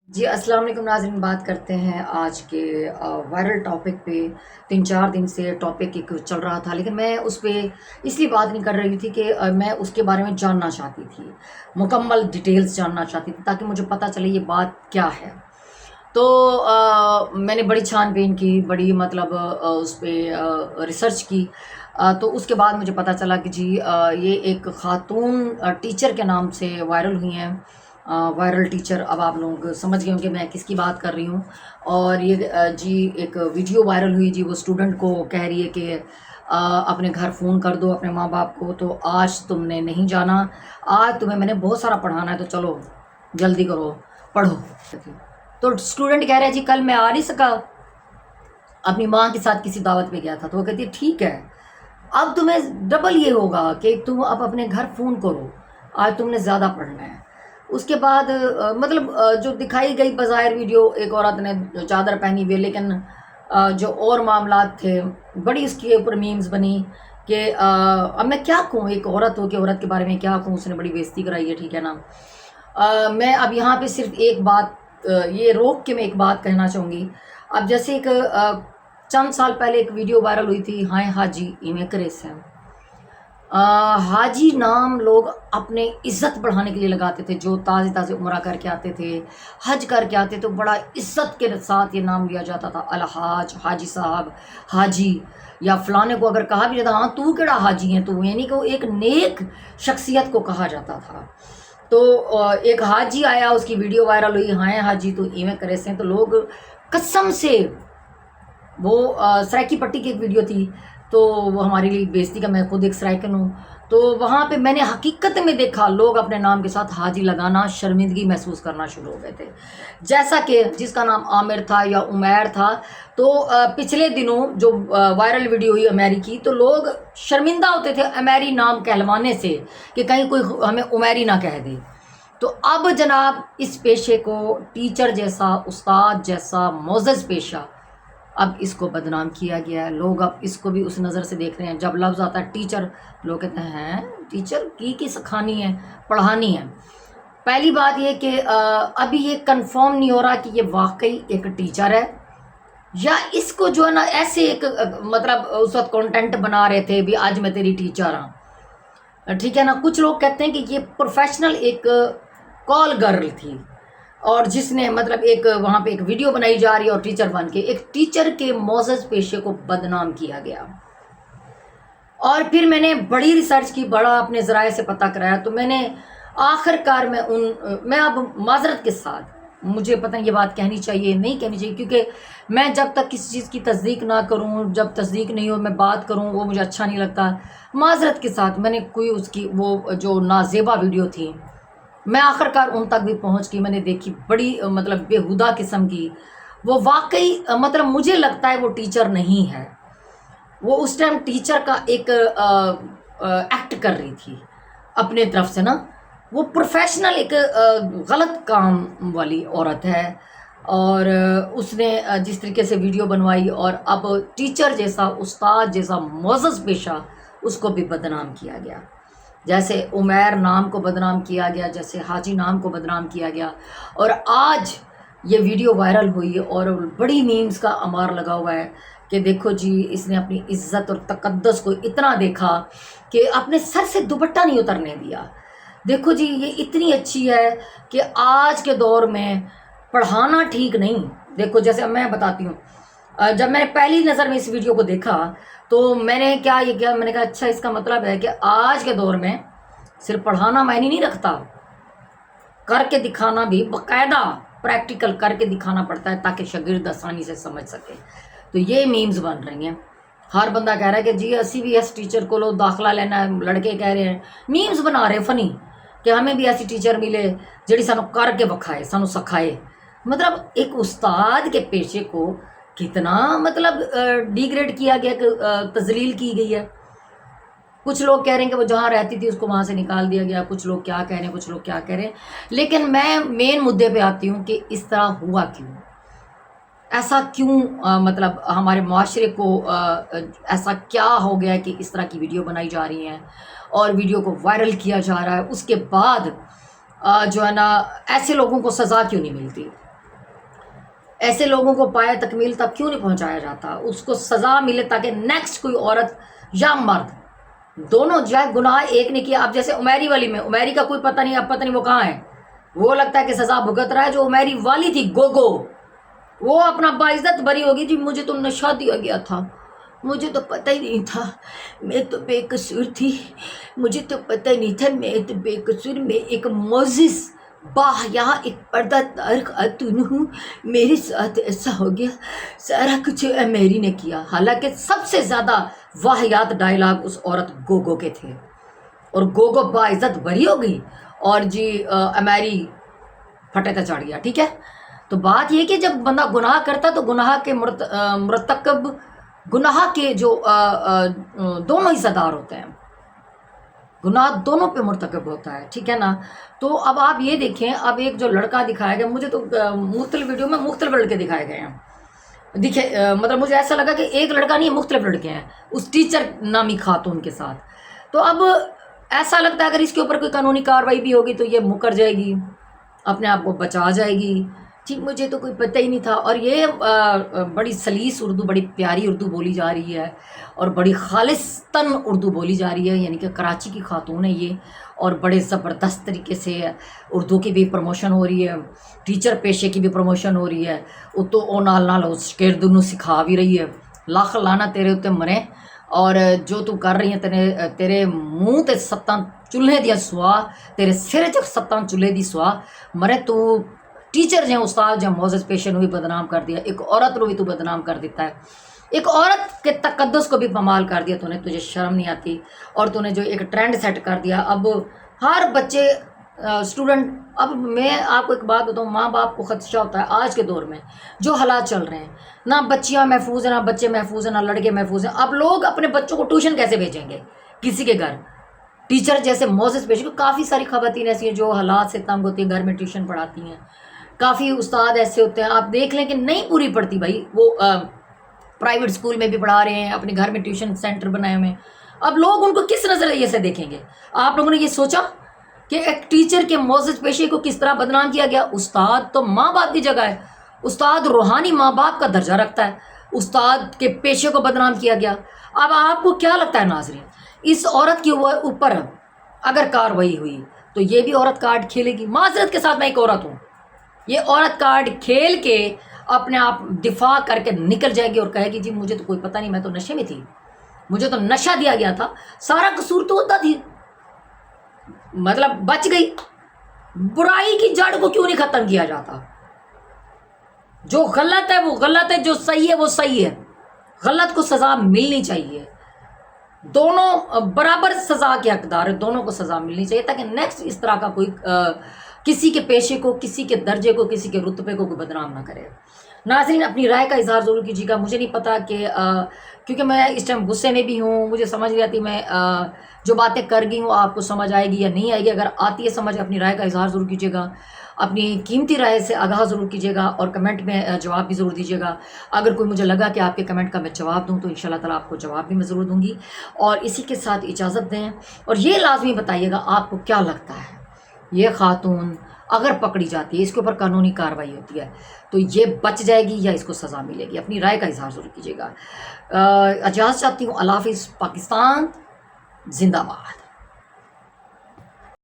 جی السلام علیکم ناظرین، بات کرتے ہیں آج کے وائرل ٹاپک پہ۔ 3-4 دن سے ٹاپک ایک چل رہا تھا، لیکن میں اس پہ اس لیے بات نہیں کر رہی تھی کہ میں اس کے بارے میں جاننا چاہتی تھی، مکمل ڈیٹیلز جاننا چاہتی تھی تاکہ مجھے پتہ چلے یہ بات کیا ہے۔ تو میں نے بڑی چھان بین کی، بڑی مطلب اس پہ ریسرچ کی، تو اس کے بعد مجھے پتہ چلا کہ جی یہ ایک خاتون ٹیچر کے نام سے وائرل ہوئی ہیں۔ وائرل ٹیچر، اب آپ لوگ سمجھ گئے ہوں کہ میں کس کی بات کر رہی ہوں۔ اور یہ جی ایک ویڈیو وائرل ہوئی، جی وہ اسٹوڈنٹ کو کہہ رہی ہے کہ اپنے گھر فون کر دو اپنے ماں باپ کو، تو آج تم نے نہیں جانا، آج تمہیں میں نے بہت سارا پڑھانا ہے، تو چلو جلدی کرو پڑھو۔ تو اسٹوڈنٹ کہہ رہا ہے جی کل میں آ نہیں سکا، اپنی ماں کے ساتھ کسی دعوت پہ گیا تھا۔ تو وہ کہتی ہے ٹھیک ہے، اب تمہیں ڈبل یہ ہوگا کہ تم اب اپنے گھر فون کرو، آج تم نے زیادہ پڑھنا ہے۔ اس کے بعد مطلب جو دکھائی گئی بظاہر ویڈیو، ایک عورت نے چادر پہنی ہوئی، لیکن جو اور معاملات تھے، بڑی اس کے اوپر میمز بنی کہ اب میں کیا کہوں، ایک عورت ہو کہ عورت کے بارے میں کیا کہوں، اس نے بڑی بےزتی کرائی ہے، ٹھیک ہے نا۔ میں اب یہاں پہ صرف ایک بات یہ روک کے میں ایک بات کہنا چاہوں گی۔ اب جیسے ایک چند سال پہلے ایک ویڈیو وائرل ہوئی تھی، ہائے حاجی ایویں کرے سے حاجی نام لوگ اپنے عزت بڑھانے کے لیے لگاتے تھے، جو تازے تازے عمرہ کر کے آتے تھے، حج کر کے آتے تھے، بڑا عزت کے ساتھ یہ نام لیا جاتا تھا، الحاج، حاجی صاحب، حاجی، یا فلانے کو اگر کہا بھی جاتا ہاں تو کیڑا حاجی ہیں تو، یعنی کہ وہ ایک نیک شخصیت کو کہا جاتا تھا۔ تو ایک حاجی آیا، اس کی ویڈیو وائرل ہوئی، ہائے حاجی تو ایویں کرے سے، تو لوگ قسم سے، وہ سرائکی پٹی کی ایک ویڈیو تھی، تو وہ ہمارے لیے بےزتی کا، میں خود ایک سرائکن ہوں، تو وہاں پہ میں نے حقیقت میں دیکھا لوگ اپنے نام کے ساتھ حاجی لگانا شرمندگی محسوس کرنا شروع ہو گئے تھے، جیسا کہ جس کا نام عامر تھا یا عمیر تھا۔ تو پچھلے دنوں جو وائرل ویڈیو ہوئی عمیری کی، تو لوگ شرمندہ ہوتے تھے عمیری نام کہلوانے سے کہ کہیں کوئی ہمیں عمیری نہ کہہ دے۔ تو اب جناب اس پیشے کو، ٹیچر جیسا، استاد جیسا معزز پیشہ، اب اس کو بدنام کیا گیا ہے۔ لوگ اب اس کو بھی اس نظر سے دیکھ رہے ہیں، جب لفظ آتا ہے ٹیچر، لوگ کہتے ہیں ٹیچر کی سکھانی ہے، پڑھانی ہے۔ پہلی بات یہ کہ ابھی یہ کنفرم نہیں ہو رہا کہ یہ واقعی ایک ٹیچر ہے، یا اس کو جو ہے نا ایسے ایک مطلب اس وقت کانٹینٹ بنا رہے تھے بھی آج میں تیری ٹیچر ہوں، ٹھیک ہے نا۔ کچھ لوگ کہتے ہیں کہ یہ پروفیشنل ایک کال گرل تھی، اور جس نے مطلب ایک وہاں پہ ایک ویڈیو بنائی جا رہی ہے، اور ٹیچر بن کے ایک ٹیچر کے معزز پیشے کو بدنام کیا گیا۔ اور پھر میں نے بڑی ریسرچ کی، بڑا اپنے ذرائع سے پتہ کرایا، تو میں نے آخر کار میں اب معذرت کے ساتھ، مجھے پتہ نہیں یہ بات کہنی چاہیے نہیں کہنی چاہیے، کیونکہ میں جب تک کسی چیز کی تصدیق نہ کروں، جب تصدیق نہیں ہو میں بات کروں، وہ مجھے اچھا نہیں لگتا۔ معذرت کے ساتھ میں نے کوئی اس کی وہ جو نازیبا ویڈیو تھی، میں آخر کار ان تک بھی پہنچ کی، میں نے دیکھی، بڑی مطلب بےہودہ قسم کی، وہ واقعی مطلب مجھے لگتا ہے وہ ٹیچر نہیں ہے، وہ اس ٹائم ٹیچر کا ایک ایکٹ کر رہی تھی اپنے طرف سے نا، وہ پروفیشنل ایک غلط کام والی عورت ہے، اور اس نے جس طریقے سے ویڈیو بنوائی، اور اب ٹیچر جیسا، استاد جیسا معزز پیشہ اس کو بھی بدنام کیا گیا، جیسے عمیر نام کو بدنام کیا گیا، جیسے حاجی نام کو بدنام کیا گیا، اور آج یہ ویڈیو وائرل ہوئی اور بڑی میمز کا امار لگا ہوا ہے کہ دیکھو جی اس نے اپنی عزت اور تقدس کو اتنا دیکھا کہ اپنے سر سے دوپٹہ نہیں اترنے دیا۔ دیکھو جی یہ اتنی اچھی ہے کہ آج کے دور میں پڑھانا ٹھیک نہیں۔ دیکھو جیسے اب میں بتاتی ہوں، جب میں نے پہلی نظر میں اس ویڈیو کو دیکھا تو میں نے کیا یہ کیا، میں نے کہا اچھا اس کا مطلب ہے کہ آج کے دور میں صرف پڑھانا معنی نہیں رکھتا، کر کے دکھانا بھی، باقاعدہ پریکٹیکل کر کے دکھانا پڑتا ہے تاکہ شاگرد آسانی سے سمجھ سکے۔ تو یہ میمز بن رہی ہیں، ہر بندہ کہہ رہا ہے کہ جی اسی بھی اس ٹیچر کو لو داخلہ لینا ہے، لڑکے کہہ رہے ہیں، میمز بنا رہے فنی کہ ہمیں بھی ایسی ٹیچر ملے جڑی سانو کر کے بکھائے، سانو سکھائے۔ مطلب ایک استاد کے پیشے کو کتنا مطلب ڈیگریڈ کیا گیا، کہ تذلیل کی گئی ہے۔ کچھ لوگ کہہ رہے ہیں کہ وہ جہاں رہتی تھی اس کو وہاں سے نکال دیا گیا، کچھ لوگ کیا کہہ رہے ہیں، کچھ لوگ کیا کہہ رہے ہیں، لیکن میں مین مدعے پہ آتی ہوں کہ اس طرح ہوا کیوں، ایسا کیوں مطلب ہمارے معاشرے کو ایسا کیا ہو گیا کہ اس طرح کی ویڈیو بنائی جا رہی ہیں اور ویڈیو کو وائرل کیا جا رہا ہے، اس کے بعد جو ہے نا ایسے لوگوں کو سزا کیوں نہیں ملتی۔ ایسے لوگوں کو پائے تکمیل تک کیوں نہیں پہنچایا جاتا؟ اس کو سزا ملے تاکہ نیکسٹ کوئی عورت یا مرد دونوں جو ہے گناہ ایک نے کیا. اب جیسے عمیری والی میں، عمیری کا کوئی پتہ نہیں، اب پتہ نہیں وہ کہاں ہے، وہ لگتا ہے کہ سزا بھگت رہا ہے. جو عمیری والی تھی گوگو، وہ اپنا باعزت بری ہوگی. جی مجھے تو نشہ دیا گیا تھا، مجھے تو پتہ ہی نہیں تھا، میں تو بے قصور تھی، مجھے تو پتہ ہی نہیں تھا، میں تو بے قصور، میں ایک معزز باحیا ایک پردہ دار خاتون ہوں، میرے ساتھ ایسا ہو گیا. سارا کچھ میری نے کیا. حالانکہ سب سے زیادہ واحیات ڈائلاگ اس عورت گوگو کے تھے، اور گوگو باعزت بری ہو گئی اور جی امیری پھٹے تے چڑھ گیا. ٹھیک ہے، تو بات یہ کہ جب بندہ گناہ کرتا تو گناہ کے مرتکب، گناہ کے جو دونوں حصہ دار ہوتے ہیں، گناہ دونوں پہ مرتکب ہوتا ہے. ٹھیک ہے نا. تو اب آپ یہ دیکھیں، اب ایک جو لڑکا دکھایا گیا، مجھے تو مختلف ویڈیو میں مختلف لڑکے دکھائے گئے ہیں. مطلب مجھے ایسا لگا کہ ایک لڑکا نہیں، مختلف لڑکے ہیں اس ٹیچر نامی خاتون کے ساتھ. تو اب ایسا لگتا ہے اگر اس کے اوپر کوئی قانونی کارروائی بھی ہوگی تو یہ مکر جائے گی، اپنے آپ کو بچا جائے گی. ٹھیک، مجھے تو کوئی پتہ ہی نہیں تھا. اور یہ بڑی سلیس اردو، بڑی پیاری اردو بولی جا رہی ہے اور بڑی خالصتاً اردو بولی جا رہی ہے. یعنی کہ کراچی کی خاتون ہے یہ، اور بڑے زبردست طریقے سے اردو کی بھی پروموشن ہو رہی ہے، ٹیچر پیشے کی بھی پروموشن ہو رہی ہے. وہ تو او نال نال اس کردو نو سکھا بھی رہی ہے. لاکھ لانا تیرے اتنے مرے، اور جو تو کر رہی ہے تیرے منہ تے ستاں چولہے دیا سوا، تیرے سر چ ستاں چولہے دی سوا مرے. تو ٹیچر جے استاد جے معزز پیشے نو بھی بدنام کر دیا، ایک عورت نو بھی تو بدنام کر دیتا ہے، ایک عورت کے تقدس کو بھی پامال کر دیا. تو نے تجھے شرم نہیں آتی؟ اور تو نے جو ایک ٹرینڈ سیٹ کر دیا. اب ہر بچے اسٹوڈنٹ، اب میں آپ کو ایک بات بتاؤں، ماں باپ کو خدشہ ہوتا ہے آج کے دور میں جو حالات چل رہے ہیں، نہ بچیاں محفوظ ہیں، نہ بچے محفوظ ہیں، نہ لڑکے محفوظ ہیں. اب لوگ اپنے بچوں کو ٹیوشن کیسے بھیجیں گے کسی کے گھر؟ ٹیچر جیسے معزز پیشے، کافی ساری خواتین ایسی ہیں جو حالات سے تنگ ہوتی ہیں، گھر میں ٹیوشن پڑھاتی ہیں. کافی استاد ایسے ہوتے ہیں، آپ دیکھ لیں کہ نہیں پوری پڑتی بھائی، وہ پرائیویٹ اسکول میں بھی پڑھا رہے ہیں، اپنے گھر میں ٹیوشن سینٹر بنائے ہوئے ہیں. اب لوگ ان کو کس نظریے سے دیکھیں گے؟ آپ لوگوں نے یہ سوچا کہ ایک ٹیچر کے معزز پیشے کو کس طرح بدنام کیا گیا؟ استاد تو ماں باپ کی جگہ ہے، استاد روحانی ماں باپ کا درجہ رکھتا ہے، استاد کے پیشے کو بدنام کیا گیا. اب آپ کو کیا لگتا ہے ناظرین، اس عورت کے اوپر اگر کارروائی ہوئی تو یہ بھی عورت کارڈ کھیلے گی؟ معذرت کے ساتھ میں ایک عورت ہوں، یہ عورت کارڈ کھیل کے اپنے آپ دفاع کر کے نکل جائے گی اور کہے گی جی مجھے تو کوئی پتہ نہیں، میں تو نشے میں تھی، مجھے تو نشہ دیا گیا تھا، سارا قصور تو ہوتا تھی، مطلب بچ گئی. برائی کی جڑ کو کیوں نہیں ختم کیا جاتا؟ جو غلط ہے وہ غلط ہے، جو صحیح ہے وہ صحیح ہے. غلط کو سزا ملنی چاہیے، دونوں برابر سزا کے حقدار ہے، دونوں کو سزا ملنی چاہیے تاکہ نیکسٹ اس طرح کا کوئی کسی کے پیشے کو، کسی کے درجے کو، کسی کے رتبے کو کوئی بدنام نہ کرے. ناظرین اپنی رائے کا اظہار ضرور کیجیے گا. مجھے نہیں پتا کہ کیونکہ میں اس ٹائم غصے میں بھی ہوں، مجھے سمجھ نہیں آتی میں جو باتیں کر گئی ہوں آپ کو سمجھ آئے گی یا نہیں آئے گی. اگر آتی ہے سمجھ، اپنی رائے کا اظہار ضرور کیجیے گا، اپنی قیمتی رائے سے آگاہ ضرور کیجیے گا، اور کمنٹ میں جواب بھی ضرور دیجیے گا. اگر کوئی مجھے لگا کہ آپ کے کمنٹ کا میں جواب دوں تو انشاءاللہ تعالیٰ آپ کو جواب بھی میں ضرور دوں گی. اور اسی کے ساتھ اجازت دیں، اور یہ لازمی بتائیے گا آپ کو کیا لگتا ہے، یہ خاتون اگر پکڑی جاتی ہے، اس کے اوپر قانونی کارروائی ہوتی ہے تو یہ بچ جائے گی یا اس کو سزا ملے گی؟ اپنی رائے کا اظہار ضرور کیجیے گا. اجازت چاہتی ہوں. اللہ حافظ. پاکستان زندہ باد.